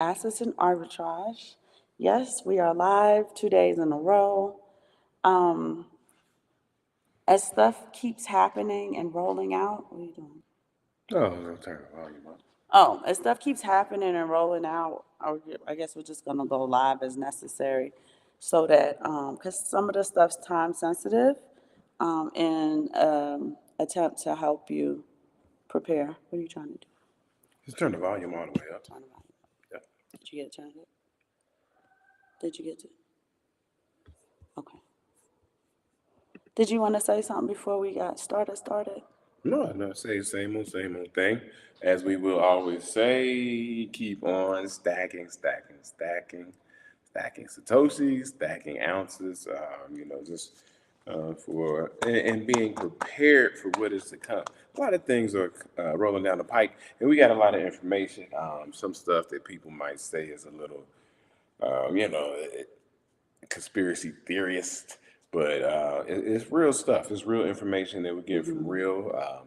Assets and arbitrage. Yes, we are live 2 days in a row. Um, as stuff keeps happening and rolling out, what are you doing? Oh, I'll turn the volume up. Oh, as stuff keeps happening and rolling out, I guess we're just gonna go live as necessary, so that because some of the stuff's time sensitive, and attempt to help you prepare. What are you trying to do? Just turn the volume all the way up. Turn around. Yep. Did you get it turned up? Did you get to? Okay. Did you want to say something before we got started? No, no, say same old thing. As we will always say, keep on stacking Satoshis, stacking ounces, just for and being prepared for what is to come. A lot of things are rolling down the pike, and we got a lot of information. Some stuff that people might say is a little, um, you know, conspiracy theorist, but it's real stuff. It's real information that we get from Mm-hmm. real.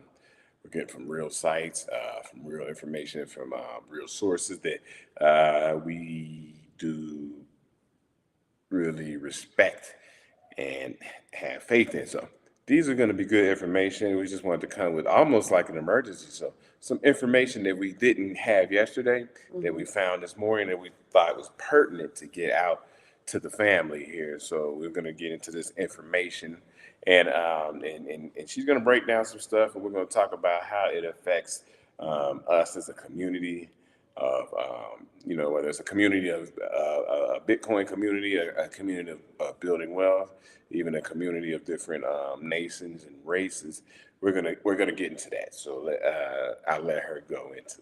We get from real sites, from real information, from real sources that we do really respect and have faith in. So these are going to be good information. We just wanted to come with almost like an emergency. So some information that we didn't have yesterday that Mm-hmm. we found this morning that we thought was pertinent to get out to the family here. So we're going to get into this information, and she's going to break down some stuff, and we're going to talk about how it affects us as a community of whether it's a community of a Bitcoin community, a community of building wealth, even a community of different nations and races. We're gonna get into that. So I'll let her go into.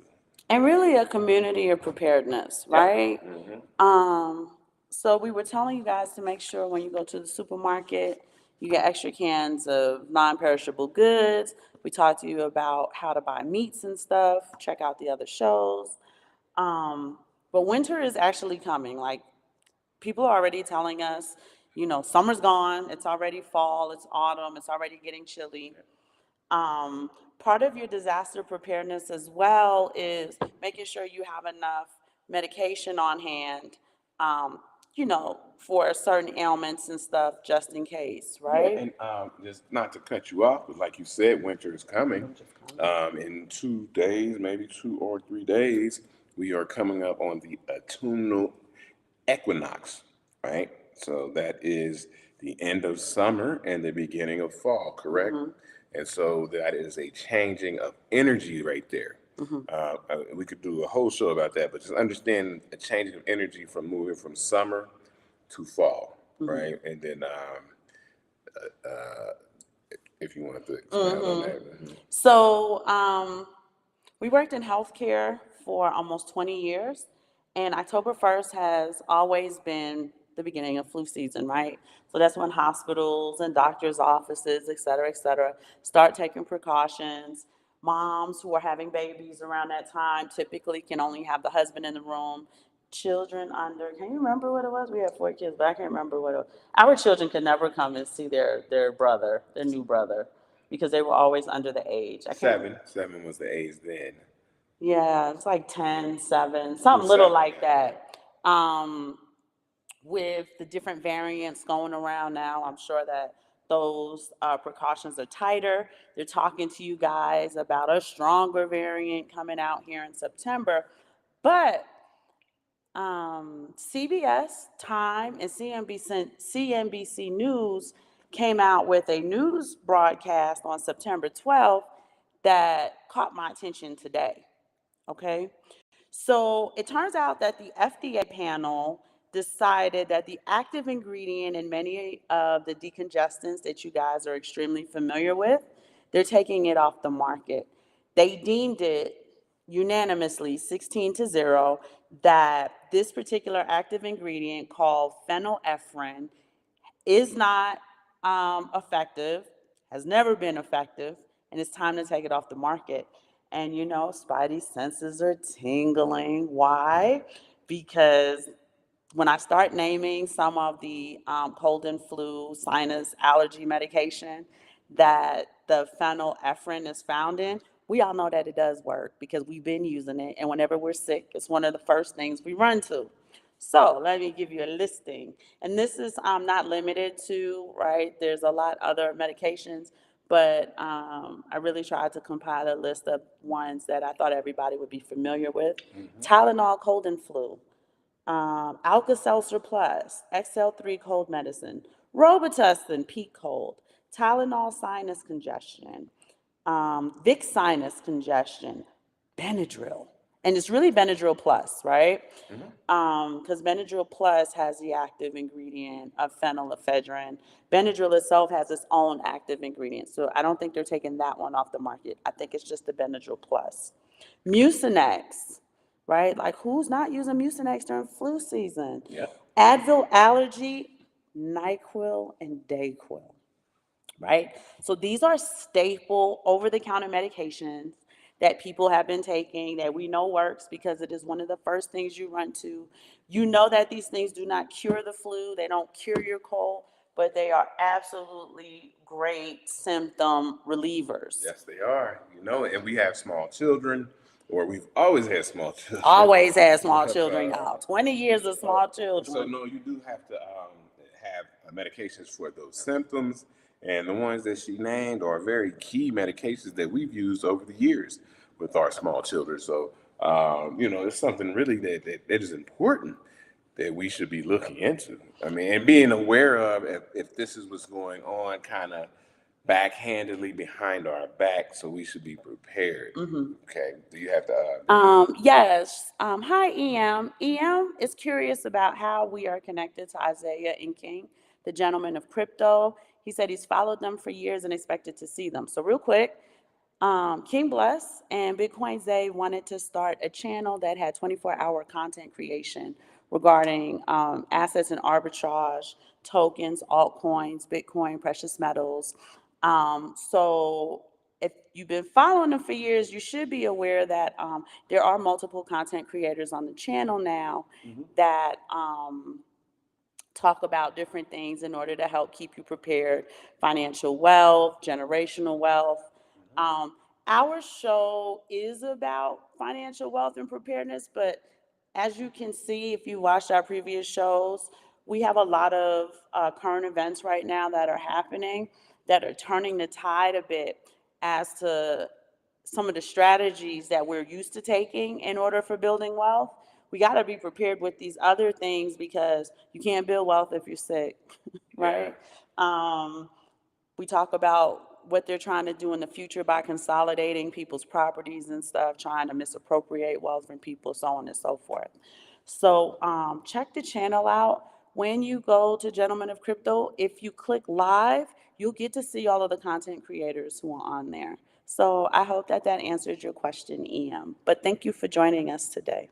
And really a community of preparedness, Yep. right? Hmm. Um, so we were telling you guys to make sure when you go to the supermarket, you get extra cans of non-perishable goods. We talked to you about how to buy meats and stuff. Check out the other shows. Um, but winter is actually coming. Like people are already telling us, summer's gone. It's already fall. It's autumn. It's already getting chilly. Part of your disaster preparedness as well is making sure you have enough medication on hand, for certain ailments and stuff, just in case, Yeah, right? and just not to cut you off, but like you said, winter is coming. Winter's coming. In 2 days, maybe 2 or 3 days, we are coming up on the autumnal equinox, right? So that is the end of summer and the beginning of fall, correct? Mm-hmm. And so that is a changing of energy right there. Mm-hmm. We could do a whole show about that, but just understand a changing of energy from moving from summer to fall, Mm-hmm. right? And then if you want to expound on Mm-hmm. that. Mhm. So, we worked in healthcare for almost 20 years, and October 1st has always been the beginning of flu season, right? So that's when hospitals and doctors' offices, et cetera, start taking precautions. Moms who are having babies around that time typically can only have the husband in the room. Children under, can you remember what it was? We had 4 kids, but I can't remember what it was. Our children could never come and see their brother, their new brother, because they were always under the age. I can't. Seven was the age then. Yeah, it's like 10, 7, It something was little 7. like that. With the different variants going around now, I'm sure that those precautions are tighter. They're talking to you guys about a stronger variant coming out here in September. But CBS, Time, and CNBC News came out with a news broadcast on September 12th that caught my attention today. Okay. So it turns out that the FDA panel decided that the active ingredient in many of the decongestants that you guys are extremely familiar with, they're taking it off the market. They deemed it unanimously 16-0 that this particular active ingredient called phenylephrine is not effective, has never been effective, and it's time to take it off the market. And Spidey senses are tingling. Why? Because when I start naming some of the cold and flu, sinus, allergy medication that the phenylephrine is found in, we all know that it does work because we've been using it. And whenever we're sick, it's one of the first things we run to. So let me give you a listing. And this is not limited to, right? There's a lot other medications, but I really tried to compile a list of ones that I thought everybody would be familiar with. Tylenol, cold and flu. Alka-Seltzer Plus, XL3 cold medicine, Robitussin peak cold, Tylenol sinus congestion, Vicks sinus congestion, Benadryl. And it's really Benadryl Plus, right? Because Benadryl Plus has the active ingredient of phenylephrine. Benadryl itself has its own active ingredient. So I don't think they're taking that one off the market. I think it's just the Benadryl Plus. Mucinex, right? Like who's not using Mucinex during flu season? Yeah. Advil allergy, NyQuil, and Dayquil, right? So these are staple over-the-counter medications that people have been taking that we know works because it is one of the first things you run to. You know that these things do not cure the flu, they don't cure your cold, but they are absolutely great symptom relievers. Yes, they are. You know, and we have small children, or we've always had small children. Always had small But, children, y'all. 20 years of small so children. no, you do have to have medications for those symptoms, and the ones that she named are very key medications that we've used over the years with our small children. So you know, it's something really that is important that we should be looking into. I mean, and being aware of if this is what's going on, kind of backhandedly behind our back, so we should be prepared. Okay, do you have to? Yes. Hi, EM. EM is curious about how we are connected to Isaiah and King, the gentleman of crypto. He said he's followed them for years and expected to see them. So real quick, King Bless and Bitcoin Zay wanted to start a channel that had 24-hour content creation regarding assets and arbitrage, tokens, altcoins, Bitcoin, precious metals. So if you've been following them for years, you should be aware that there are multiple content creators on the channel now that talk about different things in order to help keep you prepared, financial wealth, generational wealth. Our show is about financial wealth and preparedness, but as you can see, if you watched our previous shows, we have a lot of current events right now that are happening that are turning the tide a bit as to some of the strategies that we're used to taking in order for building wealth. We got to be prepared with these other things because you can't build wealth if you're sick, right? We talk about what they're trying to do in the future by consolidating people's properties and stuff, trying to misappropriate wealth from people, so on and so forth. So check the channel out. When you go to Gentlemen of Crypto, if you click live, you'll get to see all of the content creators who are on there. So I hope that answered your question, EM. But thank you for joining us today.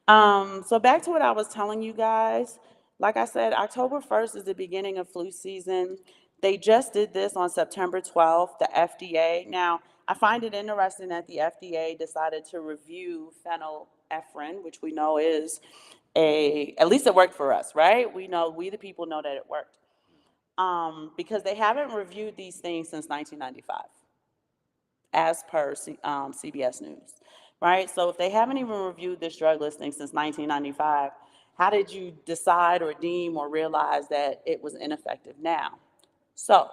So back to what I was telling you guys. Like I said, October 1st is the beginning of flu season. They just did this on September 12th, the FDA. Now, I find it interesting that the FDA decided to review phenylephrine, which we know is at least it worked for us, right? We the people know that it worked. Because they haven't reviewed these things since 1995, as per CBS News, right? So if they haven't even reviewed this drug listing since 1995, how did you decide or deem or realize that it was ineffective now? So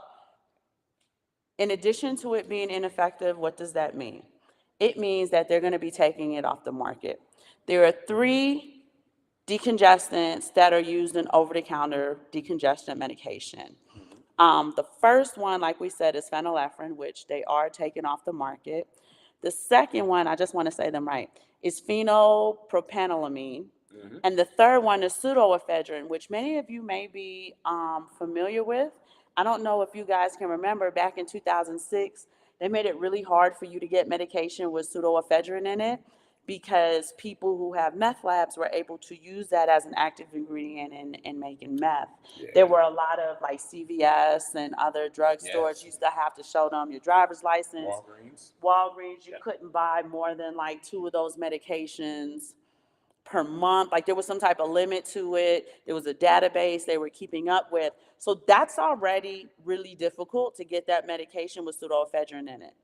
in addition to it being ineffective, what does that mean? It means that they're going to be taking it off the market. There are 3 decongestants that are used in over-the-counter decongestant medication. The first one, like we said, is phenylephrine, which they are taking off the market. The second one, I just want to say them right, is phenylpropanolamine. And the third one is pseudoephedrine, which many of you may be familiar with. I don't know if you guys can remember back in 2006, they made it really hard for you to get medication with pseudoephedrine in it because people who have meth labs were able to use that as an active ingredient in making meth. There were a lot of like CVS and other drugstores used to have to show them your driver's license. Walgreens, you couldn't buy more than like 2 of those medications per month. Like there was some type of limit to it. There was a database they were keeping up with. So that's already really difficult to get that medication with pseudoephedrine in it.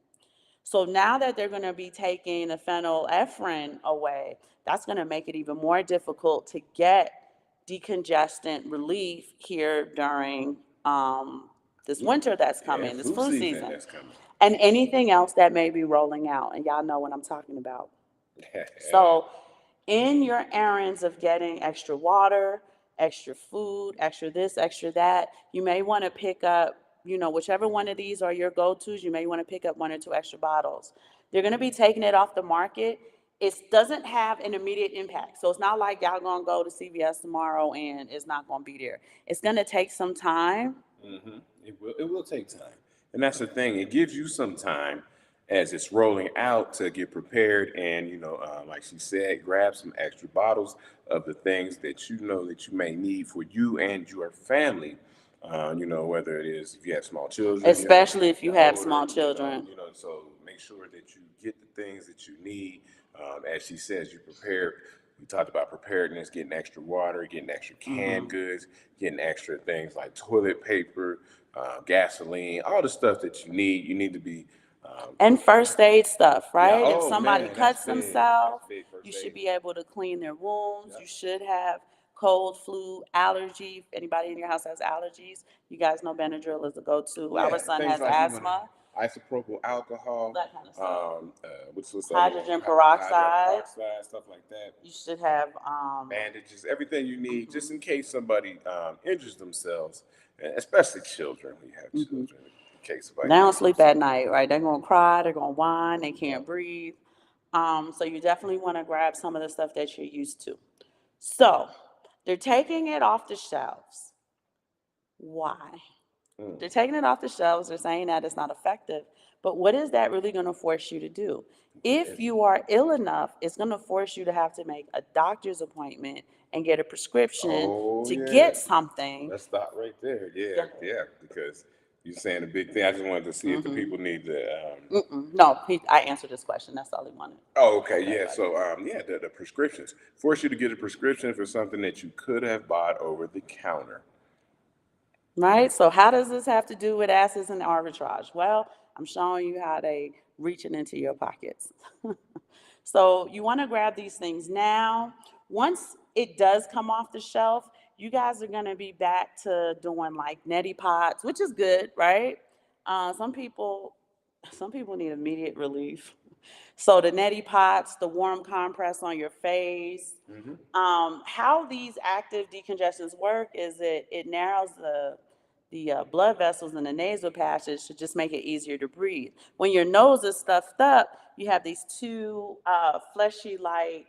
So now that they're going to be taking the phenylephrine away, that's going to make it even more difficult to get decongestant relief here during this winter that's Yeah, coming, this flu flu season season, that's coming. and anything else that may be rolling out. And y'all know what I'm talking about. So, in your errands of getting extra water, extra food, extra this, extra that, you may want to pick up, whichever one of these are your go tos, you may want to pick up one or two extra bottles. They're going to be taking it off the market. It doesn't have an immediate impact. So, it's not like y'all going to go to CVS tomorrow and it's not going to be there. It's going to take some time. It will take time, and that's the thing. It gives you some time as it's rolling out to get prepared, and like she said, grab some extra bottles of the things that you know that you may need for you and your family. Whether it is if you have small children, Especially if you the have older, small children. so make sure that you get the things that you need. As she says, you prepare. We talked about preparedness, getting extra water, getting extra canned goods, getting extra things like toilet paper, gasoline, all the stuff that you need. You need to be. And first aid stuff, Yeah. right? If Oh somebody man, that's cuts big. That's themselves, big. you First should aid. be able to clean their wounds. Yep. You should have cold, flu, allergy. If anybody in your house has allergies, you guys know Benadryl is a go-to. Our Yeah, son things has like asthma, isopropyl alcohol, that kind of stuff. what's the other one? Hydrogen Hydrogen peroxide. peroxide, stuff like that. You should have, Bandages, everything you need, just in case somebody injures themselves, and especially children. We have children in case they somebody don't injures sleep themselves. at night, right? They're going to cry, they're going to whine, they Yep. can't breathe. So you definitely want to grab some of the stuff that you're used to. So they're taking it off the shelves. Why? Mm. They're taking it off the shelves. They're saying that it's not effective. But what is that really going to force you to do? If you are ill enough, it's going to force you to have to make a doctor's appointment and get a prescription Oh to yeah, get something. let's stop right there. Yeah. Yeah, because you're saying a big thing. I just wanted to see if the people need the. No, I answered this question. That's all he wanted. Oh, okay, yeah. So, yeah, the prescriptions force you to get a prescription for something that you could have bought over the counter. Right? So how does this have to do with assets and arbitrage? Well, I'm showing you how they reaching into your pockets. So you want to grab these things now. Once it does come off the shelf, you guys are going to be back to doing like neti pots, which is good, right? Some people, some people need immediate relief. So the neti pots, the warm compress on your face. How these active decongestants work is it narrows the blood vessels in the nasal passage to just make it easier to breathe. When your nose is stuffed up, you have these two fleshy like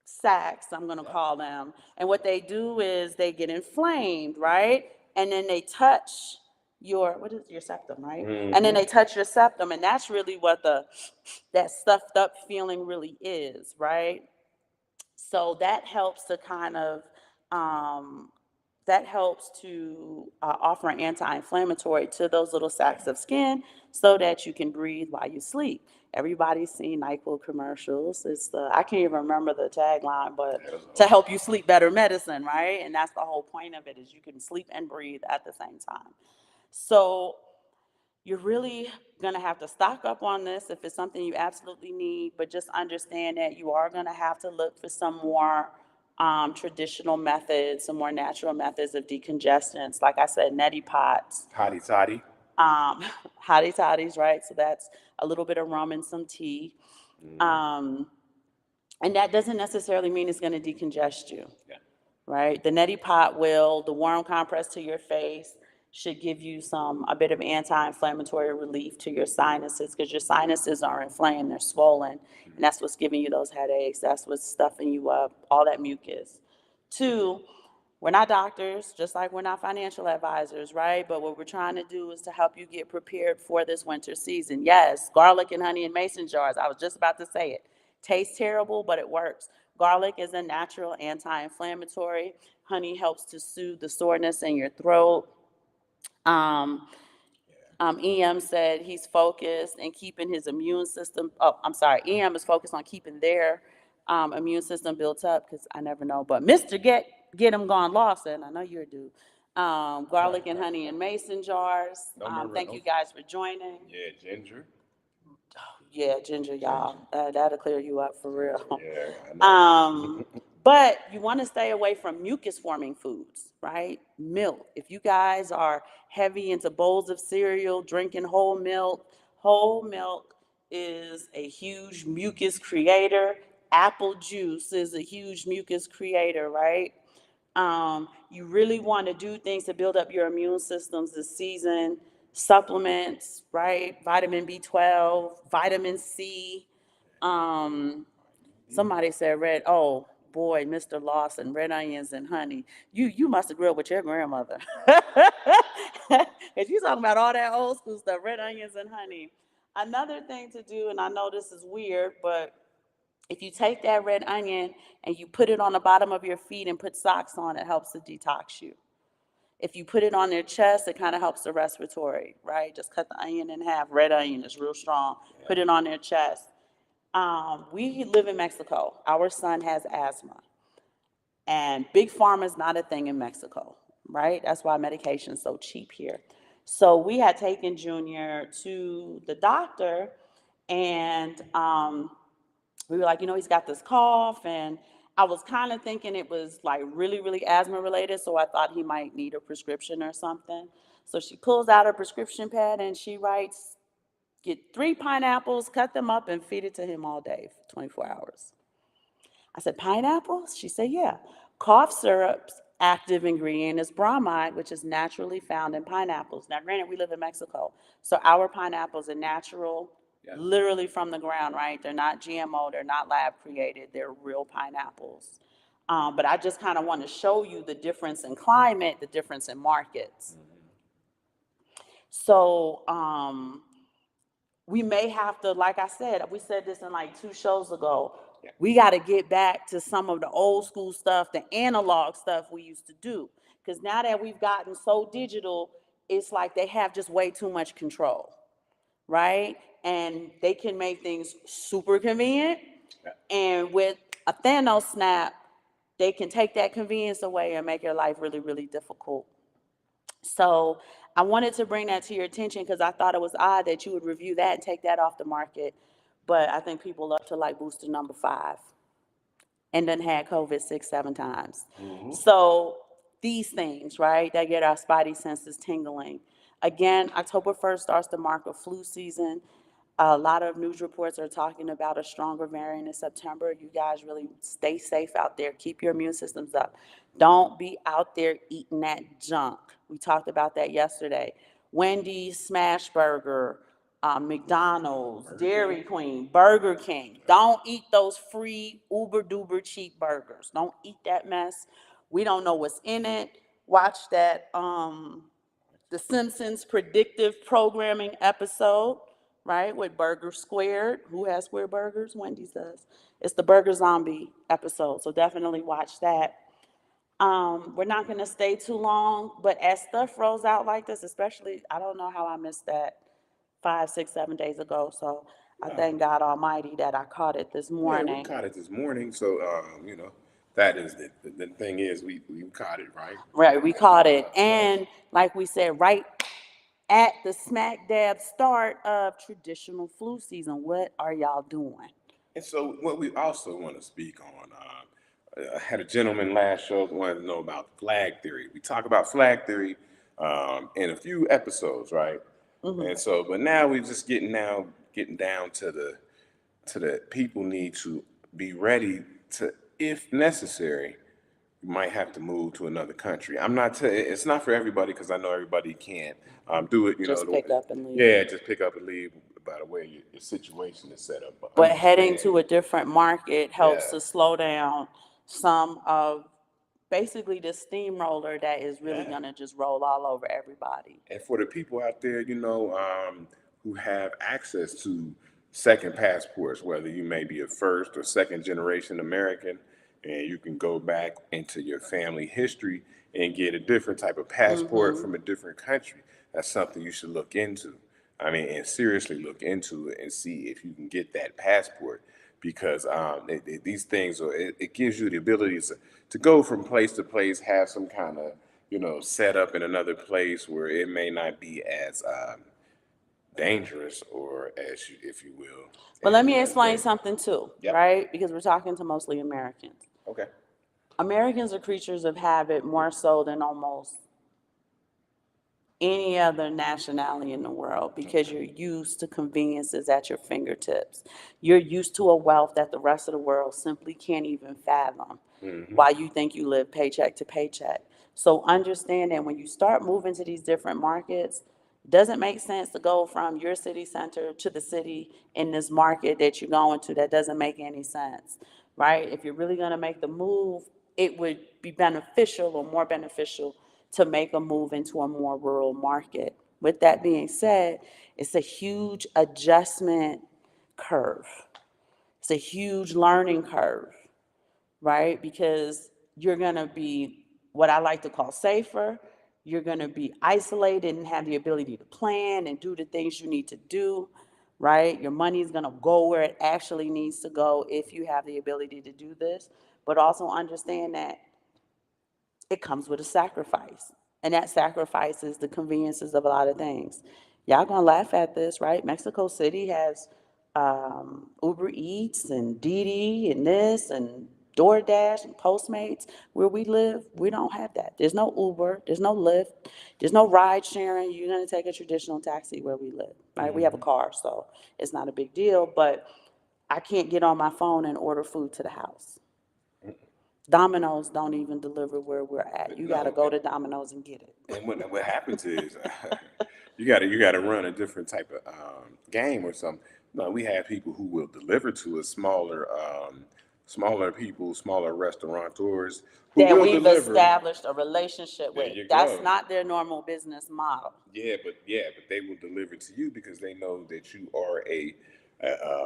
sacs, I'm going to call them. And what they do is they get inflamed, right? And then they touch what is your septum, right? And then they touch your septum, and that's really what that stuffed up feeling really is, right? So that helps to kind of offer an anti-inflammatory to those little sacs of skin so that you can breathe while you sleep. Everybody's seen NyQuil commercials. It's I can't even remember the tagline, but to help you sleep better medicine, right? And that's the whole point of it, is you can sleep and breathe at the same time. So you're really going to have to stock up on this if it's something you absolutely need, but just understand that you are going to have to look for some more traditional methods, some more natural methods of decongestants. Like I said, neti pots, Hotty toddy. um, hottie toddies, right? So that's a little bit of rum and some tea. Um, and that doesn't necessarily mean it's going to decongest you. Yeah. Right? The neti pot will, the warm compress to your face should give you a bit of anti-inflammatory relief to your sinuses, because your sinuses are inflamed, they're swollen, and that's what's giving you those headaches. That's what's stuffing you up, all that mucus. Two, we're not doctors, just like we're not financial advisors, right? But what we're trying to do is to help you get prepared for this winter season. Yes, garlic and honey and mason jars. I was just about to say it. Tastes terrible, but it works. Garlic is a natural anti-inflammatory. Honey helps to soothe the soreness in your throat. EM said he's focused and keeping his immune system. Oh, I'm sorry. EM is focused on keeping their immune system built up, because I never know. But Mr. Get him gone Lawson, I know you're due. Garlic and honey and mason jars. Thank you guys for joining. Yeah, ginger. Yeah, ginger, Ginger. y'all. That'll clear you up for Ginger. real. Yeah, I know. Um, but you want to stay away from mucus forming foods, right? Milk. If you guys are heavy into bowls of cereal, drinking whole milk is a huge mucus creator. Apple juice is a huge mucus creator, right? You really want to do things to build up your immune systems this season. Supplements, right? Vitamin B12, vitamin C. Um, Somebody said oh boy, Mr. Lawson, red onions and honey. You must have grew up with your grandmother. Because you talking about all that old school stuff, red onions and honey. Another thing to do, and I know this is weird, but if you take that red onion and you put it on the bottom of your feet and put socks on, it helps to detox you. If you put it on their chest, it kind of helps the respiratory, right? Just cut the onion in half. Red onion is real strong. Yeah. Put it on their chest. We live in Mexico. Our son has asthma, and big pharma is not a thing in Mexico, right? That's why medication is so cheap here. So we had taken Junior to the doctor, and we were like, he's got this cough, and I was kind of thinking it was like really, really asthma related, so I thought he might need a prescription or something. So she pulls out her prescription pad and she writes, get 3 pineapples, cut them up, and feed it to him all day for 24 hours. I said, pineapples? She said, yeah. Cough syrup's active ingredient is bromide, which is naturally found in pineapples. Now, granted, we live in Mexico, so our pineapples are natural, Yeah. literally from the ground, right? They're not GMO, they're not lab created, they're real pineapples. But I just kind of want to show you the difference in climate, the difference in markets. So, we may have to, like I said, we said this in like 2 shows ago. Yeah. We got to get back to some of the old school stuff, the analog stuff we used to do. Because now that we've gotten so digital, it's like they have just way too much control, right? And they can make things super convenient. Yeah. And with a Thanos snap, they can take that convenience away and make your life really, really difficult. So I wanted to bring that to your attention because I thought it was odd that you would review that and take that off the market. But I think people up to like booster number 5 and then had COVID 6, 7 times. So these things, right, that get our spidey senses tingling. Again, October 1st starts the mark of flu season. A lot of news reports are talking about a stronger variant in September. You guys really stay safe out there. Keep your immune systems up. Don't be out there eating that junk. We talked about that yesterday. Wendy's, Smash Burger, McDonald's, Dairy Queen, Burger King. Don't eat those free uber duper cheap burgers. Don't eat that mess. We don't know what's in it. Watch that the Simpsons predictive programming episode, right, with Burger Squared. Who has square burgers? Wendy's does. It's the Burger Zombie episode, so definitely watch that. We're not going to stay too long, but as stuff rolls out like this, especially, I don't know how I missed that 5, 6, 7 days ago. So I Yeah. thank God Almighty that I caught it this Yeah, we morning. caught it this morning. So, that is the thing is we caught it, right? Right, we caught it. So, And like we said, right at the smack dab start of traditional flu season, what are y'all doing? and so what we also want to speak on, I had a gentleman last show who wanted to know about flag theory. We talk about flag theory in a few episodes, right? And so, but now we're just getting down to the people need to be ready to, if necessary, you might have to move to another country. It's not for everybody because I know everybody can't do it. Just pick up and leave. Yeah, just pick up and leave by the way your situation is set up. But But heading understand, to a different market helps yeah, to slow down some of basically the steamroller that is really yeah. going to just roll all over everybody. And for the people out there, who have access to second passports, whether you may be a first or second generation American, and you can go back into your family history and get a different type of passport from a different country, that's something you should look into. I mean, and seriously look into it and see if you can get that passport because these things it gives you the ability to go from place to place, have some kind of set up in another place where it may not be as dangerous, or as you, if you will. But let me And explain something too, yep. right? Because we're talking to mostly Americans. Okay. Americans are creatures of habit more so than almost any other nationality in the world because you're used to conveniences at your fingertips. You're used to a wealth that the rest of the world simply can't even fathom while you think you live paycheck to paycheck. So understand that when you start moving to these different markets, doesn't make sense to go from your city center to the city in this market that you're going to. That doesn't make any sense, right? If you're really going to make the move, it would be beneficial or more beneficial to make a move into a more rural market. With that being said, it's a huge adjustment curve. It's a huge learning curve, right? Because you're going to be what I like to call safer. You're going to be isolated and have the ability to plan and do the things you need to do, right? Your money is going to go where it actually needs to go if you have the ability to do this. But also understand that it comes with a sacrifice. And that sacrifice is the conveniences of a lot of things. Y'all gonna laugh at this, right? Mexico City has Uber Eats and Didi and this and DoorDash and Postmates. Where we live, we don't have that. There's no Uber, there's no Lyft, there's no ride sharing. You're gonna take a traditional taxi where we live, right? We have a car, so it's not a big deal, but I can't get on my phone and order food to the house. Domino's don't even deliver where we're at. You got to No, go to Domino's and get it. and what happens is you gotta run a different type of game or something. No, we have people who will deliver to us, smaller people, smaller restaurateurs who That will we've deliver. established a relationship There with. you That's go. not their normal business model. Yeah, but they will deliver to you because they know that you are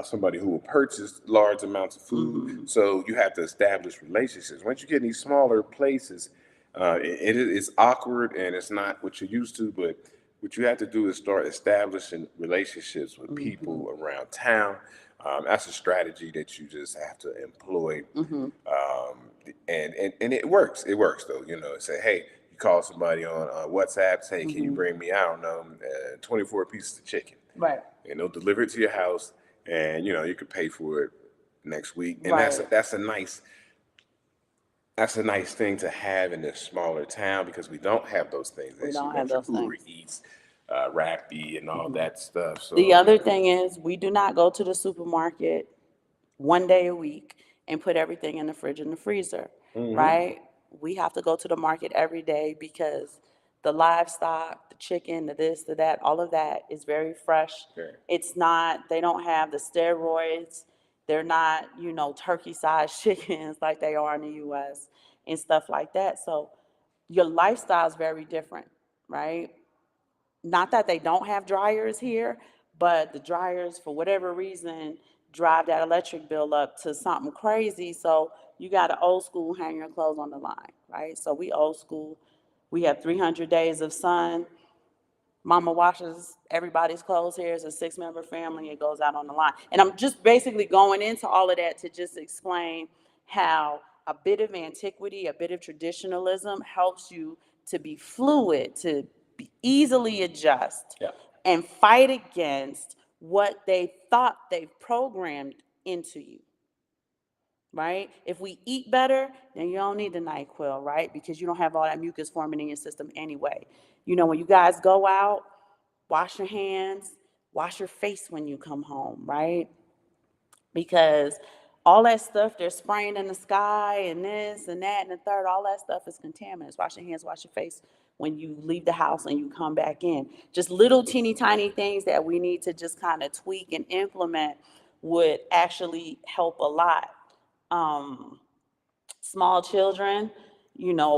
somebody who will purchase large amounts of food. So you have to establish relationships. Once you get in these smaller places, it's awkward and it's not what you're used to. But what you have to do is start establishing relationships with people around town. That's a strategy that you just have to employ, and it works. It works though. Say, hey, you call somebody on WhatsApp, say, can you bring me, I don't know, 24 pieces of chicken, Right. and they'll deliver it to your house, and you could pay for it next week, and Right. that's a nice thing to have in this smaller town because we don't have those things We as you don't have mentioned, those Uber things. Eats, Rappi, and all that stuff. The So other thing is, we do not go to the supermarket one day a week and put everything in the fridge and the freezer, right? We have to go to the market every day because the livestock, the chicken, the this, the that, all of that is very fresh. sure. It's not, they don't have the steroids. They're not, turkey-sized chickens like they are in the US and stuff like that. So your lifestyle is very different, right? Not that they don't have dryers here, but the dryers, for whatever reason, drive that electric bill up to something crazy. So you got to old school hang your clothes on the line, right? So we old school. We have 300 days of sun. Mama washes everybody's clothes here. It's a 6-member family. It goes out on the line. And I'm just basically going into all of that to just explain how a bit of antiquity, a bit of traditionalism helps you to be fluid, to be easily adjust Yeah. and fight against what they thought they've programmed into you, right? If we eat better, then you don't need the NyQuil, right? Because you don't have all that mucus forming in your system anyway. When you guys go out, wash your hands, wash your face when you come home, right? Because all that stuff they're spraying in the sky and this and that and the third, all that stuff is contaminants. Wash your hands, wash your face when you leave the house and you come back in. Just little teeny tiny things that we need to just kind of tweak and implement would actually help a lot. Um, Small children,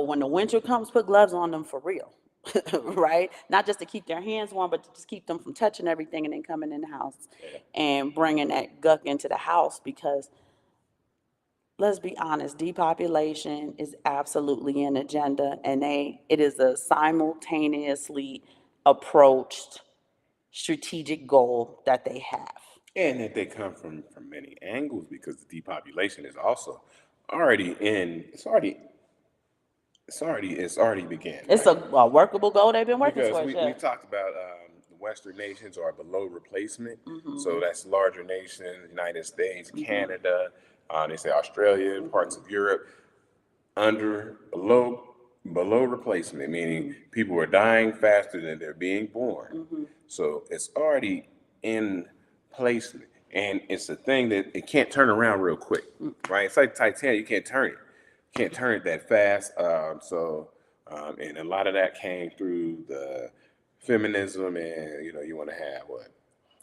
when the winter comes, put gloves on them for real, right? Not just to keep their hands warm, but to just keep them from touching everything and then coming in the house and bringing that guck into the house because let's be honest, depopulation is absolutely an agenda and it is a simultaneously approached strategic goal that they have. And that they come from many angles because the depopulation is also already in. It's already began, It's right? a workable goal they've been working Because towards, we yeah. talked about Western nations are below replacement. Mm-hmm. So that's larger nations, United States, Mm-hmm. Canada, they say Australia, parts of Europe, below replacement, meaning people are dying faster than they're being born. Mm-hmm. So it's already in placement. And it's a thing that it can't turn around real quick, right? It's like Titanic, you can't turn it. You can't turn it that fast. And a lot of that came through the feminism, and you want to have what,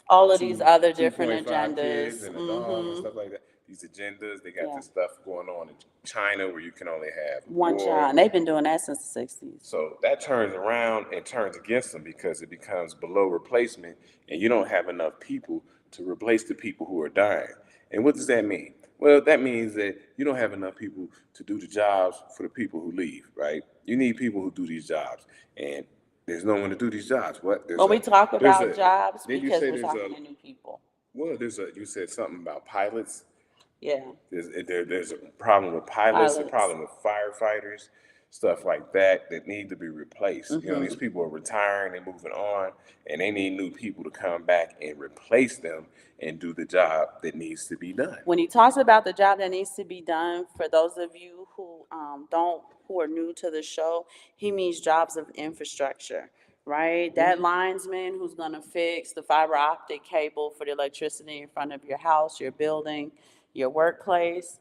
All of these other different 2.5 kids agendas. and a dog and Mm-hmm. stuff like that. These agendas, they got Yeah. this stuff going on in China where you can only have One war. child. They've been doing that since the 60s. So that turns around and turns against them because it becomes below replacement, and you don't have enough people to replace the people who are dying. And what does that mean? Well, that means that you don't have enough people to do the jobs for the people who leave, right? You need people who do these jobs, and there's no one to do these jobs. What? When we talk There's about a, jobs, then you because say we're there's talking a, to new people. well, you said something about pilots. Yeah. There's a problem with pilots, a Pilots. problem with firefighters, stuff like that need to be replaced. Mm-hmm. These people are retiring, they're moving on, and they need new people to come back and replace them and do the job that needs to be done. When he talks about the job that needs to be done, for those of you who who are new to the show, he means jobs of infrastructure, right? That linesman who's going to fix the fiber optic cable for the electricity in front of your house, your building, your workplace.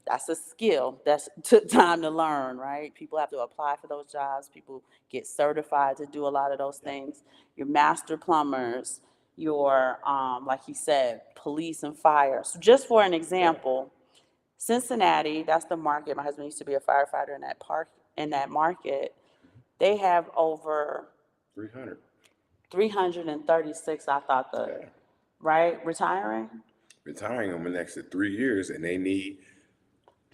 That's a skill. That's took time to learn, right? People have to apply for those jobs. People get certified to do a lot of those things. Your master plumbers, your like he said, police and fire. So just for an example, Cincinnati, that's the market. My husband used to be a firefighter in that market. They have over 300. 336, I thought Yeah. right, retiring. Retiring them in the next 3 years, and they need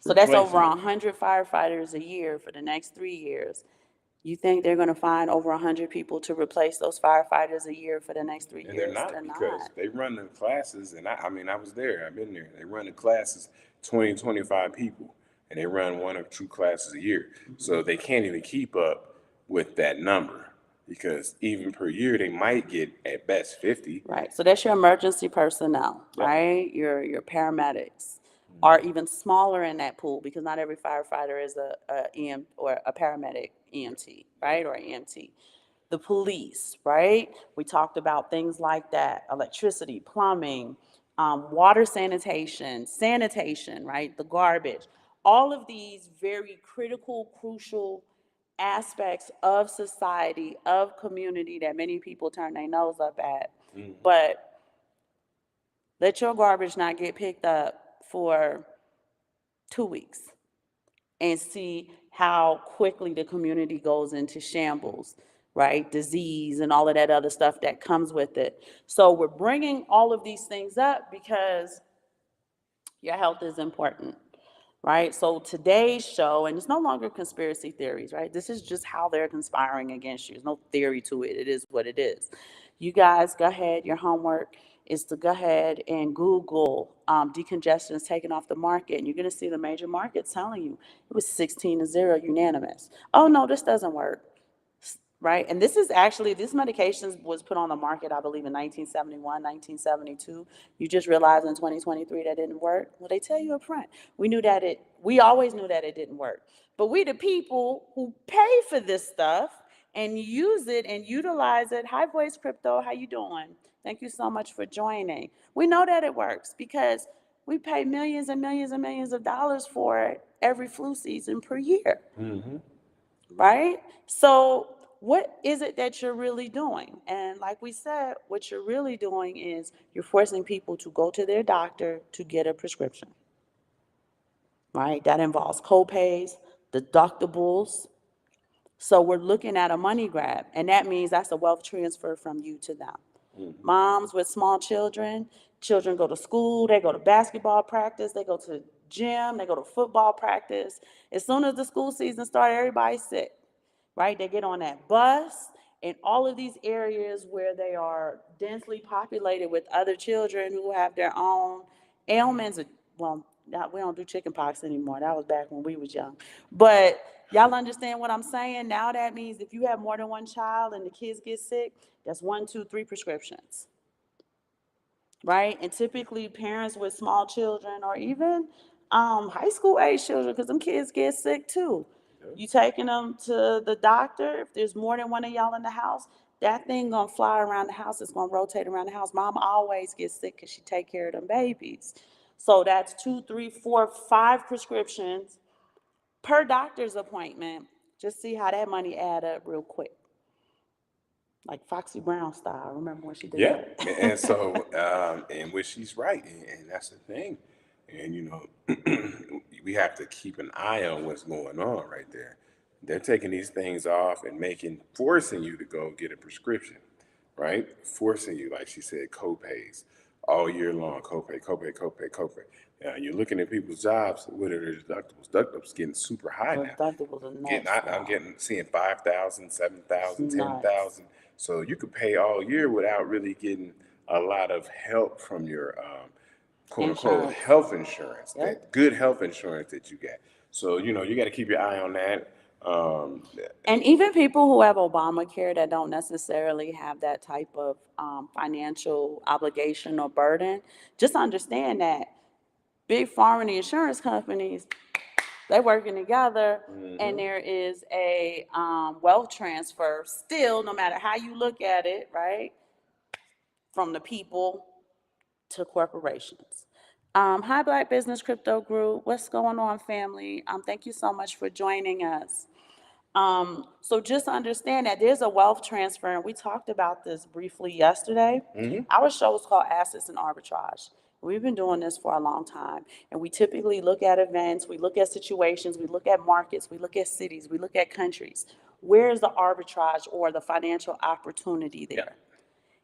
So that's over replacement. 100 firefighters a year for the next 3 years. You think they're going to find over 100 people to replace those firefighters a year for the next 3 And years? they're not, They're because not. they run the classes, and I mean, I was there, I've been there. They run the classes 20, 25 people, and they run 1 or 2 classes a year. So they can't even keep up with that number, because even per year, they might get at best 50. Right. So that's your emergency personnel, Yep. right? Your paramedics are even smaller in that pool, because not every firefighter is a EM or a paramedic EMT, right? Or EMT. The police, right? We talked about things like that: electricity, plumbing, water sanitation, right? The garbage. All of these very critical, crucial aspects of society, of community that many people turn their nose up at. But let your garbage not get picked up for 2 weeks and see how quickly the community goes into shambles, right? Disease and all of that other stuff that comes with it. So we're bringing all of these things up because your health is important, right? So today's show, and it's no longer conspiracy theories, right? This is just how they're conspiring against you. There's no theory to it. It is what it is. You guys, go ahead. Your homework is to go ahead and Google decongestion is taken off the market, and you're going to see the major markets telling you it was 16-0 unanimous. Oh, no, this doesn't work. Right? And this is actually, this medication was put on the market, I believe, in 1971, 1972. You just realized in 2023 that didn't work. Well, they tell you up front. We always knew that it didn't work. But we the people who pay for this stuff and use it and utilize it. Hi, Voice Crypto, how you doing? Thank you so much for joining. We know that it works because we pay millions and millions and millions of dollars for it every flu season per year. Right? So what is it that you're really doing? And like we said, what you're really doing is you're forcing people to go to their doctor to get a prescription, right? That involves copays, deductibles. So we're looking at a money grab, and that means that's a wealth transfer from you to them. Moms with small children go to school, they go to basketball practice, they go to gym, they go to football practice. As soon as the school season starts, everybody's sick, right? They get on that bus in all of these areas where they are densely populated with other children who have their own ailments. Well, we don't do chicken pox anymore. That was back when we was young. But Y'all understand what I'm saying? Now that means if you have more than one child and the kids get sick, that's 1, 2, 3 prescriptions, right? And typically parents with small children or even high school age children, because them kids get sick too. Yeah. You taking them to the doctor, if there's more than one of y'all in the house, that thing gonna fly around the house, it's gonna rotate around the house. Mom always gets sick because she take care of them babies. So that's 2, 3, 4, 5 prescriptions per doctor's appointment. Just see how that money add up real quick. Like Foxy Brown style. Remember when she did Yeah, that? and so and which she's right, and that's the thing, and we have to keep an eye on what's going on right there. They're taking these things off and forcing you to go get a prescription, right? Forcing you, like she said, co-pays all year long, copay, copay, copay, copay. Now you're looking at people's jobs. What are their deductibles? Deductibles getting super high now. Deductibles are nuts. I'm seeing 5,000, It's 7,000, nuts. 10,000. So you could pay all year without really getting a lot of help from your quote unquote Insurance. health insurance, Yep. that good health insurance that you get. So you got to keep your eye on that. And even people who have Obamacare that don't necessarily have that type of financial obligation or burden, just understand that big pharma and insurance companies, they're working together, and there is a wealth transfer still, no matter how you look at it, right, from the people to corporations. Hi, Black Business Crypto Group. What's going on, family? Thank you so much for joining us. So just understand that there's a wealth transfer, and we talked about this briefly yesterday. Our show is called Assets and Arbitrage. We've been doing this for a long time, and we typically look at events, we look at situations, we look at markets, we look at cities, we look at countries. Where is the arbitrage or the financial opportunity there?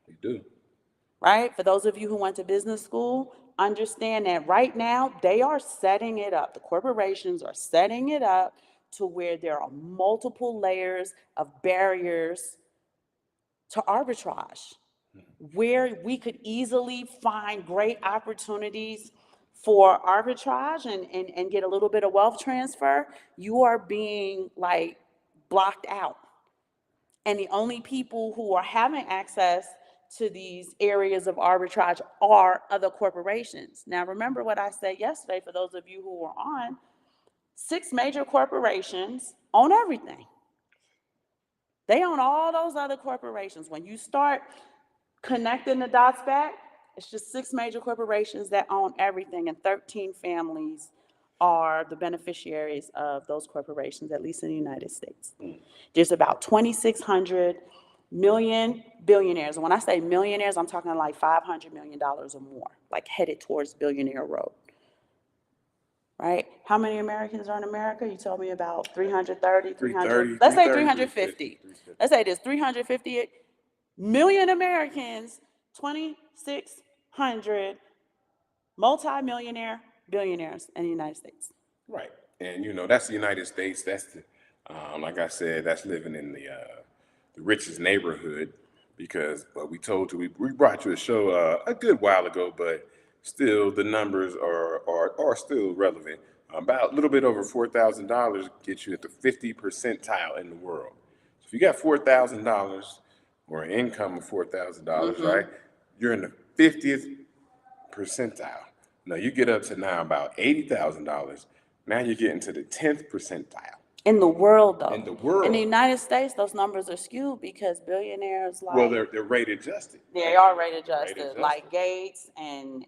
We do. Right? For those of you who went to business school, understand that right now they are setting it up. The corporations are setting it up to where there are multiple layers of barriers to arbitrage, where we could easily find great opportunities for arbitrage and get a little bit of wealth transfer. You are being like blocked out. And the only people who are having access to these areas of arbitrage are other corporations. Now, remember what I said yesterday, for those of you who were on, 6 major corporations own everything. They own all those other corporations. When you start connecting the dots back, it's just 6 major corporations that own everything, and 13 families are the beneficiaries of those corporations, at least in the United States. There's about 2,600 million billionaires. And when I say millionaires, I'm talking like $500 million or more, like headed towards billionaire road. Right? How many Americans are in America? You told me about 330, 300. Let's say 350. Let's say there's 350 million Americans, 2,600 multimillionaire billionaires in the United States. Right. And that's the United States. That's the like I said, that's living in the richest neighborhood, because we told you, we brought you a show a good while ago, but still the numbers are still relevant. About a little bit over $4,000 gets you at the 50th percentile in the world. So if you got $4,000 or an income of $4,000, right, you're in the 50th percentile. Now you get up to now about $80,000. Now you're getting to the 10th percentile. In the world, though. In the world. In the United States, those numbers are skewed because billionaires like... Well, they're rate adjusted. They are rate adjusted, like Gates and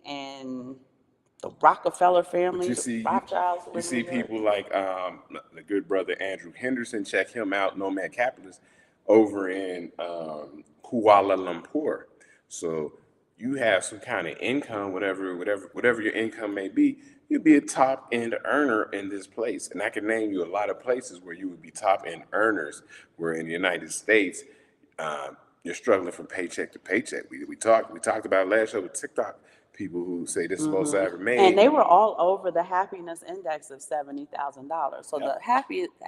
the Rockefeller family, the Rothschilds. You see people like the good brother Andrew Henderson. Check him out, Nomad Capitalist, over in Kuala Lumpur. So you have some kind of income, whatever your income may be, you'd be a top end earner in this place. And I can name you a lot of places where you would be top end earners, where in the United States, you're struggling from paycheck to paycheck. We talked about last show with TikTok people who say this is the most I ever made. And they were all over the happiness index of $70,000. So the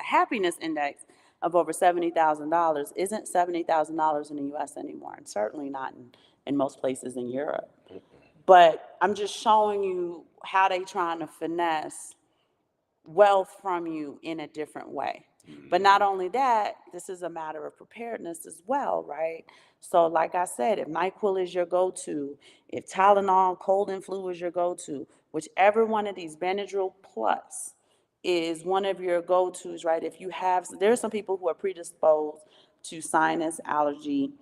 happiness index of over $70,000 isn't $70,000 in the U.S. anymore, and certainly not in most places in Europe. But I'm just showing you how they trying to finesse wealth from you in a different way. But not only that, this is a matter of preparedness as well, right? So, like I said, if NyQuil is your go to, if Tylenol, cold and flu is your go to, whichever one of these, Benadryl Plus is one of your go tos, right? If you have, there are some people who are predisposed to sinus allergy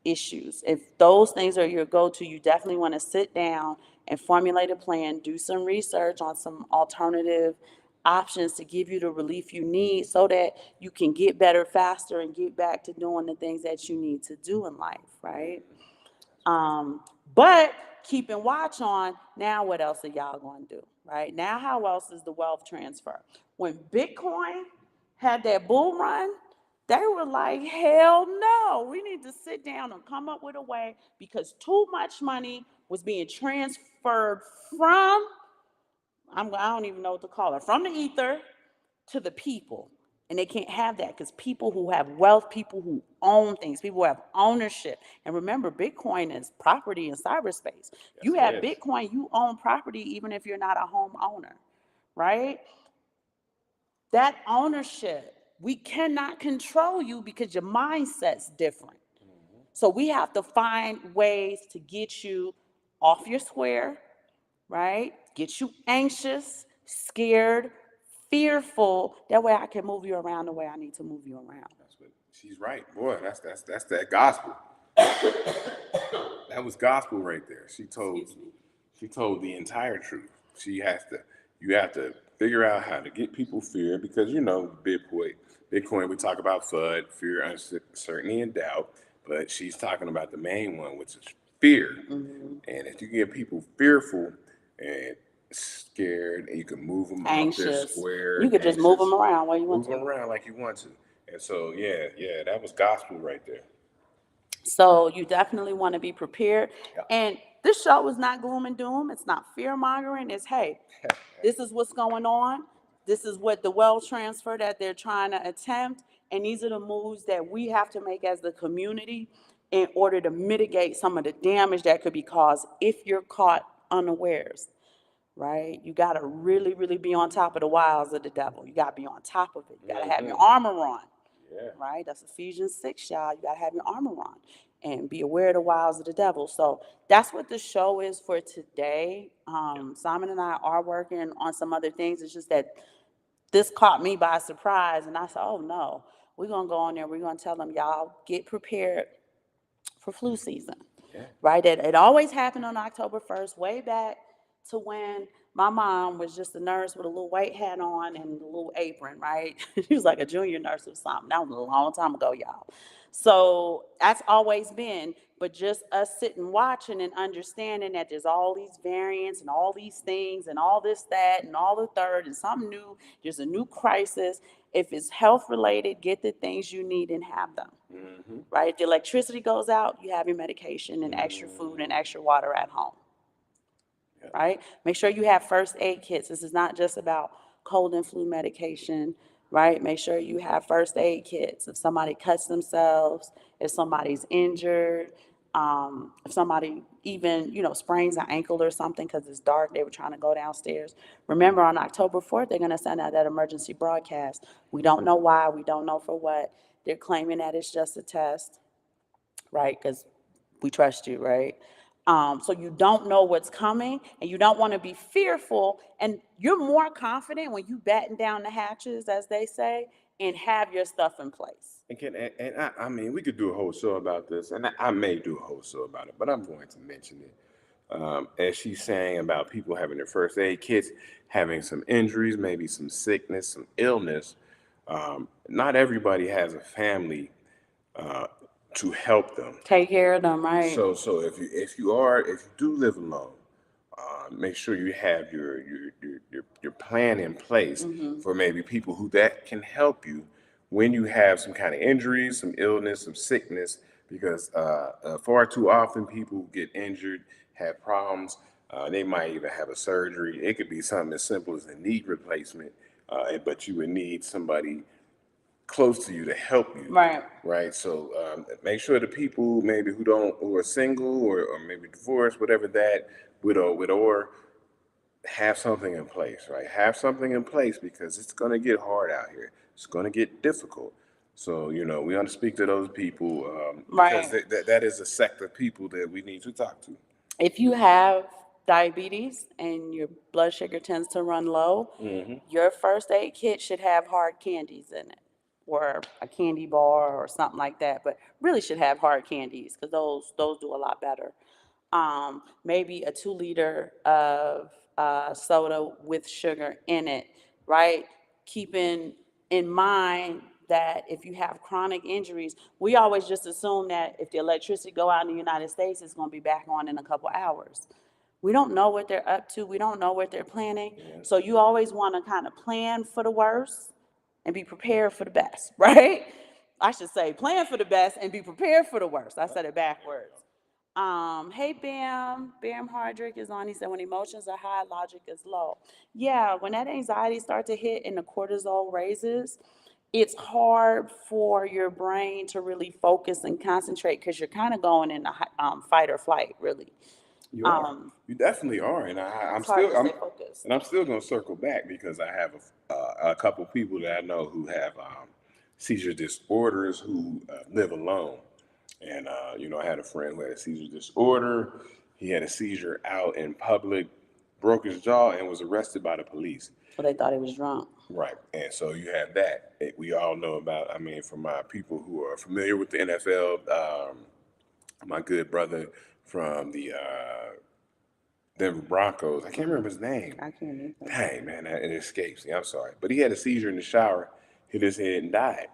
issues. If those things are your go-to, you definitely want to sit down and formulate a plan, do some research on some alternative options to give you the relief you need so that you can get better faster and get back to doing the things that you need to do in life, right? But keeping watch on now what else are y'all going to do, right? Now how else is the wealth transfer? When Bitcoin had that bull run, they were like, hell no, we need to sit down and come up with a way because too much money was being transferred from, I don't even know what to call it, from the ether to the people. And they can't have that because people who have wealth, people who own things, people who have ownership. And remember, Bitcoin is property in cyberspace. You Yes, have it is. Bitcoin, you own property even if you're not a homeowner, right? That ownership, we cannot control you because your mindset's different. So we have to find ways to get you off your square, right? Get you anxious, scared, fearful. That way I can move you around the way I need to move you around. That's what she's right, boy. That's that gospel. That was gospel right there. She told the entire truth. She has to you have to figure out how to get people fear because you know Bitcoin we talk about FUD, fear, uncertainty, and doubt, but she's talking about the main one, which is fear. And if you get people fearful and scared, and you can move them off their Anxious. square, You could just move them anxious, around where you want move to. them around like you want to. And so, yeah, that was gospel right there. So you definitely want to be prepared. Yeah. And this show is not gloom and doom. It's not fear mongering. It's, hey, this is what's going on. This is what the wealth transfer that they're trying to attempt. And these are the moves that we have to make as the community in order to mitigate some of the damage that could be caused if you're caught unawares, right? You got to really, really be on top of the wiles of the devil. You got to be on top of it. You got to have your armor on. Yeah. Right? That's Ephesians 6, y'all. You got to have your armor on and be aware of the wiles of the devil. So that's what the show is for today. Simon and I are working on some other things. It's just that this caught me by surprise. And I said, oh no, we're going to go on there. We're going to tell them, y'all, get prepared for flu season. Yeah. Right? It always happened on October 1st, way back to when my mom was just a nurse with a little white hat on and a little apron, right? She was like a junior nurse or something. That was a long time ago, y'all. So that's always been, but just us sitting watching and understanding that there's all these variants and all these things and all this, that, and all the third and something new. There's a new crisis. If it's health related, get the things you need and have them. Right? If the electricity goes out, you have your medication and extra food and extra water at home. Right? Make sure you have first aid kits. This is not just about cold and flu medication, right? Make sure you have first aid kits. If somebody cuts themselves, if somebody's injured, if somebody even, sprains an ankle or something because it's dark, they were trying to go downstairs. Remember, on October 4th, they're going to send out that emergency broadcast. We don't know why. We don't know for what. They're claiming that it's just a test, right? Because we trust you, right? So you don't know what's coming and you don't want to be fearful. And you're more confident when you batten down the hatches, as they say, and have your stuff in place. I mean, we could do a whole show about this, and I may do a whole show about it, but I'm going to mention it. As she's saying about people having their first aid kits, having some injuries, maybe some sickness, some illness. Not everybody has a family to help them. Take care of them, right? So if you do live alone, make sure you have your plan in place for maybe people who that can help you when you have some kind of injury, some illness, some sickness, because far too often people get injured, have problems. They might even have a surgery. It could be something as simple as a knee replacement, but you would need somebody close to you to help you. Right. So make sure the people maybe who are single or maybe divorced, whatever that, widow, widower, have something in place, right? Have something in place because it's going to get hard out here. It's going to get difficult. So, we want to speak to those people because Right. that is a sect of people that we need to talk to. If you have diabetes and your blood sugar tends to run low, your first aid kit should have hard candies in it, or a candy bar or something like that. But really should have hard candies because those do a lot better. Maybe a 2 liter of soda with sugar in it, right? Keeping in mind that if you have chronic injuries, we always just assume that if the electricity go out in the United States, it's going to be back on in a couple hours. We don't know what they're up to. We don't know what they're planning. Yeah. So you always want to kind of plan for the worst and be prepared for the best, right? I should say plan for the best and be prepared for the worst. I said it backwards. Hey Bam Hardrick is on. He said when emotions are high, logic is low. Yeah, when that anxiety starts to hit and the cortisol raises, it's hard for your brain to really focus and concentrate because you're kind of going in a fight or flight, really. You are. You definitely are, and It's hard to stay focused. I'm still going to circle back because I have a couple people that I know who have seizure disorders who live alone. And, I had a friend who had a seizure disorder. He had a seizure out in public, broke his jaw, and was arrested by the police. So they thought he was drunk. Right. And so you have that. We all know about, from my people who are familiar with the NFL, my good brother from the Denver Broncos. I can't remember his name. I can't either. Dang, man, it escapes me. I'm sorry. But he had a seizure in the shower, hit his head, and died.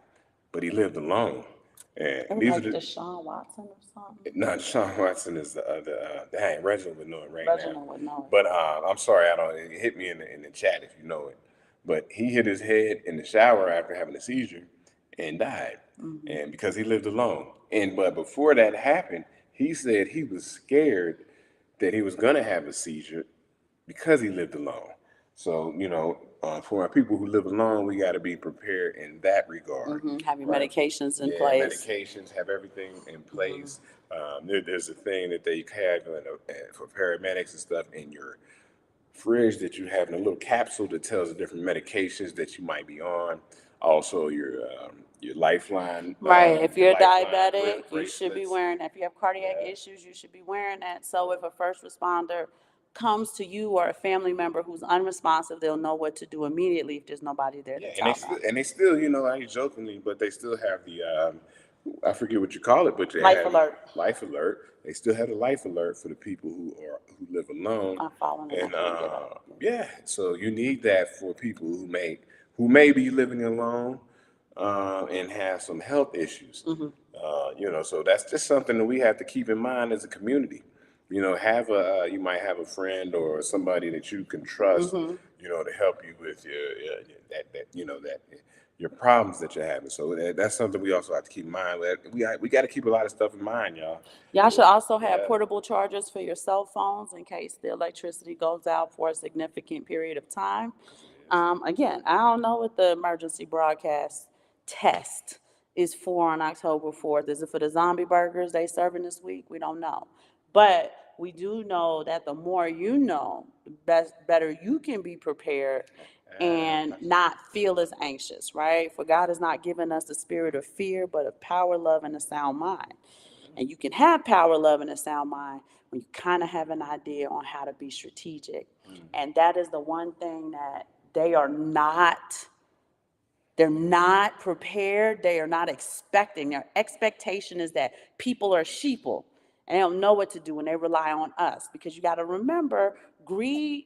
But he lived alone. And these like are Deshaun Watson or something. No, Deshaun Watson is the other. Dang, Reginald would know it right Reginald now. would know it. But I'm sorry, I don't. It hit me in the chat if you know it. But he hit his head in the shower after having a seizure and died, and because he lived alone. But before that happened, he said he was scared that he was gonna have a seizure because he lived alone. So for our people who live alone, we got to be prepared in that regard. Have your Right. medications in Yeah, place. medications, have everything in place. There's a thing that they have for paramedics and stuff in your fridge that you have in a little capsule that tells the different medications that you might be on. Also, your lifeline. Right. If your you're lifeline diabetic, you should be bracelets. wearing that. If you have cardiac Yeah. issues, you should be wearing that. So if a first responder comes to you or a family member who's unresponsive, they'll know what to do immediately if there's nobody there Yeah, to tell them. and they still, I ain't jokingly, but they still have the I forget what you call it, but they Life have alert. Life alert. They still have the life alert for the people who live alone. I'm following it. And yeah, so you need that for people who may be living alone and have some health issues. So that's just something that we have to keep in mind as a community. Have you might have a friend or somebody that you can trust, to help you with that your problems that you're having. So that's something we also have to keep in mind. We got to keep a lot of stuff in mind, y'all. Y'all should also have Yeah. portable chargers for your cell phones in case the electricity goes out for a significant period of time. Again, I don't know what the emergency broadcast test is for on October 4th. Is it for the zombie burgers they serving this week? We don't know. But we do know that the more you know, the better you can be prepared and not feel as anxious, right? For God has not given us the spirit of fear, but of power, love, and a sound mind. And you can have power, love, and a sound mind when you kind of have an idea on how to be strategic. And that is the one thing that they're not prepared. They are not expecting. Their expectation is that people are sheeple and they don't know what to do and they rely on us. Because you got to remember, greed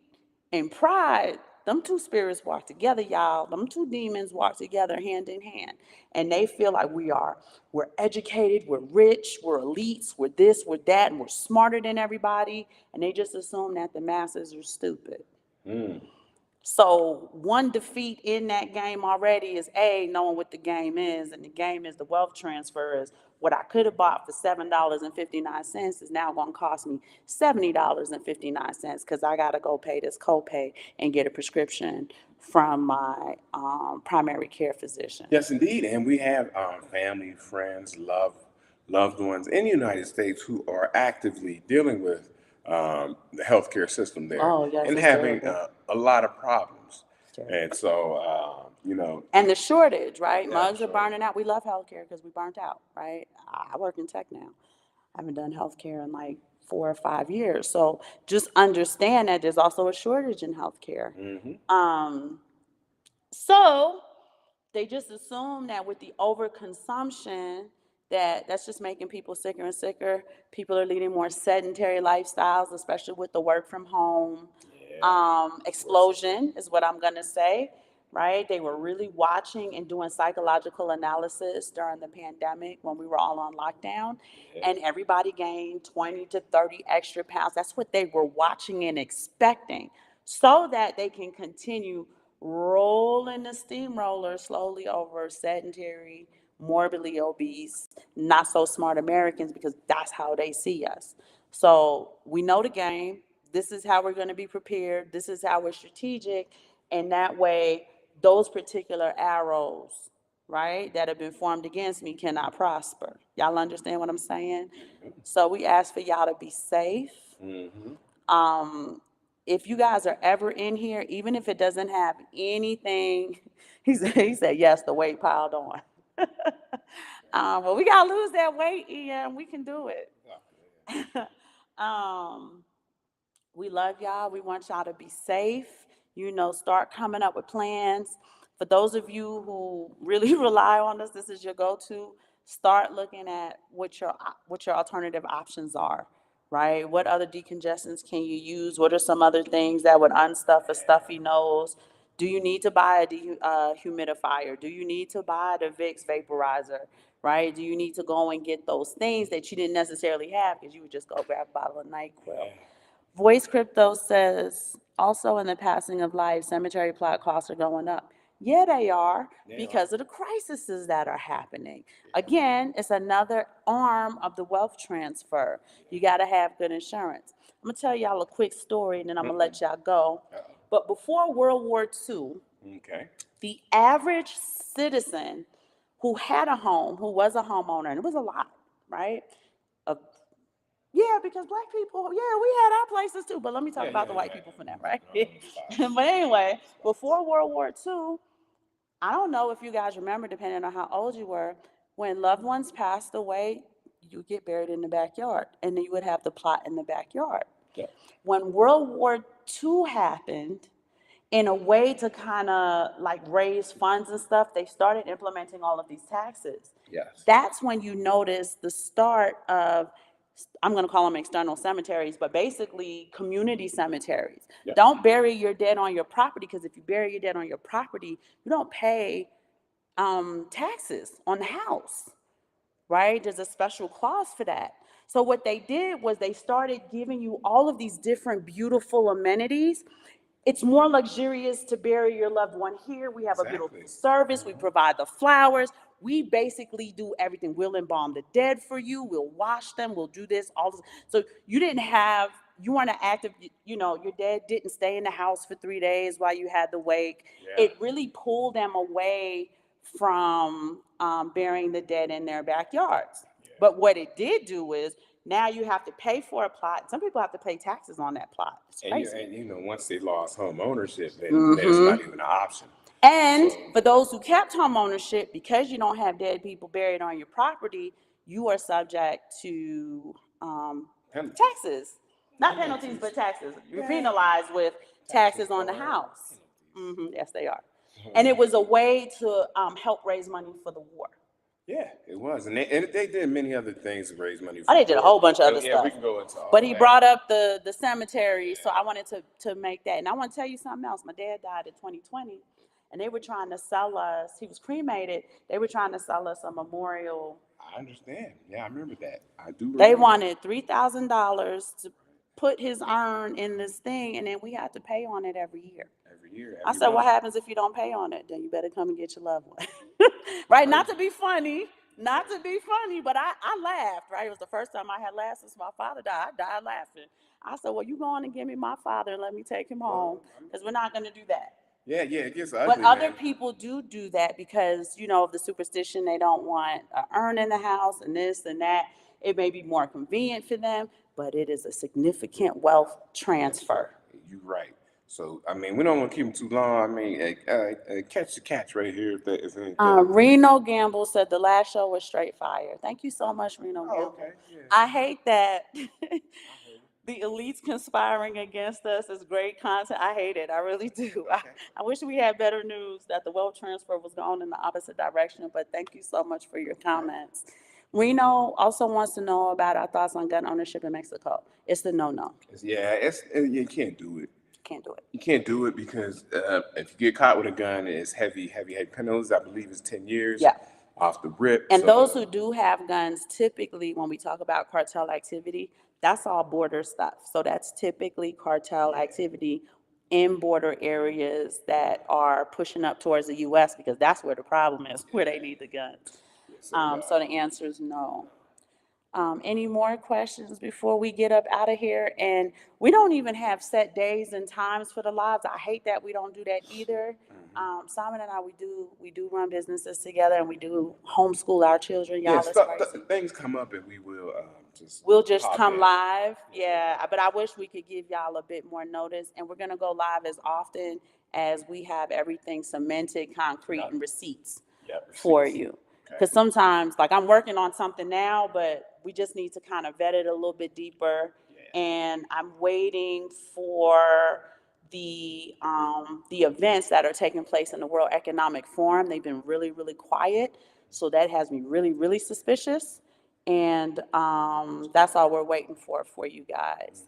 and pride, them two spirits walk together, y'all. Them two demons walk together hand in hand. And they feel like we're educated, we're rich, we're elites, we're this, we're that, and we're smarter than everybody. And they just assume that the masses are stupid. So one defeat in that game already is knowing what the game is, and the game is the wealth transfer is what I could have bought for $7.59 is now going to cost me $70.59 because I got to go pay this copay and get a prescription from my primary care physician. Yes, indeed. And we have family, friends, loved ones in the United States who are actively dealing with the healthcare system there, Oh, yes, and it's having terrible. a lot of problems. It's terrible. And so, And the shortage, right? yeah, Mugs are burning out. We love healthcare because we burnt out, right? I work in tech now. I haven't done healthcare in like 4 or 5 years. So just understand that there's also a shortage in healthcare. Um, so they just assume that with the overconsumption, that's just making people sicker and sicker. People are leading more sedentary lifestyles, especially with the work from home explosion is what I'm gonna say, right? They were really watching and doing psychological analysis during the pandemic when we were all on lockdown, and everybody gained 20 to 30 extra pounds. That's what they were watching and expecting, so that they can continue rolling the steamroller slowly over sedentary, morbidly obese, not so smart Americans, because that's how they see us. So we know the game. This is how we're going to be prepared. This is how we're strategic. And that way, those particular arrows, right, that have been formed against me cannot prosper. Y'all understand what I'm saying? So we ask for y'all to be safe. Um, if you guys are ever in here, even if it doesn't have anything, he said, yes, the weight piled on. But we got to lose that weight, Ian. We can do it. um, we love y'all. We want y'all to be safe. Start coming up with plans. For those of you who really rely on us, this is your go-to. Start looking at what your alternative options are, right? What other decongestants can you use? What are some other things that would unstuff a stuffy nose? Do you need to buy a humidifier? Do you need to buy the Vicks vaporizer, right? Do you need to go and get those things that you didn't necessarily have because you would just go grab a bottle of NyQuil? Voice Crypto says, also in the passing of life, cemetery plot costs are going up. Yeah, they are, because of the crises that are happening. Again, it's another arm of the wealth transfer. You got to have good insurance. I'm going to tell y'all a quick story, and then I'm going to let y'all go. But before World War II, the average citizen who had a home, who was a homeowner, and it was a lot, right? Yeah, because black people, yeah, we had our places too. But let me talk about the white people for now, right? But anyway, before World War II, I don't know if you guys remember, depending on how old you were, when loved ones passed away, you get buried in the backyard, and then you would have the plot in the backyard. When World War II happened, in a way to kind of like raise funds and stuff, they started implementing all of these taxes. That's when you notice the start of, I'm going to call them external cemeteries, but basically community cemeteries. Don't bury your dead on your property, because if you bury your dead on your property, you don't pay taxes on the house, right? There's a special clause for that. So what they did was they started giving you all of these different beautiful amenities. It's more luxurious to bury your loved one here. We have a beautiful service. We provide the flowers. We basically do everything. We'll embalm the dead for you. We'll wash them. We'll do this, all this. So you weren't an active, your dad didn't stay in the house for 3 days while you had the wake. It really pulled them away from burying the dead in their backyards. But what it did do is, now you have to pay for a plot. Some people have to pay taxes on that plot. It's crazy. And once they lost home ownership, then it's not even an option. And for those who kept home ownership, because you don't have dead people buried on your property, you are subject to taxes. Not penalties, but taxes. You're penalized with taxes on the house. Yes, they are. And it was a way to help raise money for the war. Yeah, it was. And they did many other things to raise money for they did a whole bunch of other stuff. we can go into all But he that. brought up the cemetery, so I wanted to make that. And I want to tell you something else. My dad died in 2020, and they were trying to sell us, he was cremated, they were trying to sell us a memorial. I understand. Yeah, I remember that. I do remember. They wanted $3,000 to put his urn in this thing, and then we had to pay on it every year. I said, what happens if you don't pay on it? Then you better come and get your loved one. Right? Not to be funny, but I laughed, right? It was the first time I had laughed since my father died. I died laughing. I said, well, you go on and give me my father and let me take him home, because we're not going to do that. Yeah, it gets ugly. But other people do that because, of the superstition. They don't want an urn in the house and this and that. It may be more convenient for them. but it is a significant wealth transfer. You're right. So, I mean, we don't want to keep them too long. I mean, catch the catch right here if that is anything. Reno Gamble said the last show was straight fire. Thank you so much, Reno Oh, Gamble. okay. Yeah. I hate that I hate it. the elites conspiring against us is great content. I hate it. I really do. Okay. I wish we had better news that the wealth transfer was going in the opposite direction, but thank you so much for your comments. Reno also wants to know about our thoughts on gun ownership in Mexico. It's the no. You can't do it. Can't do it. You can't do it because if you get caught with a gun, it's heavy penalties. I believe it's 10 years Yeah. off the rip. And So, those who do have guns, typically when we talk about cartel activity, that's all border stuff. So that's typically cartel activity in border areas that are pushing up towards the U.S. because that's where the problem is, where they need the guns. So the answer is no. Any more questions before we get up out of here? And we don't even have set days and times for the lives. I hate that we don't do that either. Simon and I, we do run businesses together, and we do homeschool our children. Y'all, yes, it's crazy. things come up and we will We'll just pop come in. live. Yeah, but I wish we could give y'all a bit more notice. And we're gonna go live as often as we have everything cemented, concrete, Yep. and receipts Yep, for receipts. you. Okay. Because sometimes, like, I'm working on something now, but we just need to kind of vet it a little bit deeper. Yeah. And I'm waiting for the events that are taking place in the World Economic Forum. They've been really, really quiet, so that has me really, really suspicious. And that's all we're waiting for you guys.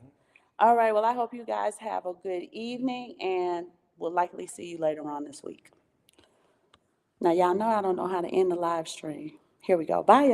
All right, well, I hope you guys have a good evening, and we'll likely see you later on this week. Now, y'all know I don't know how to end the live stream. Here we go. Bye, y'all.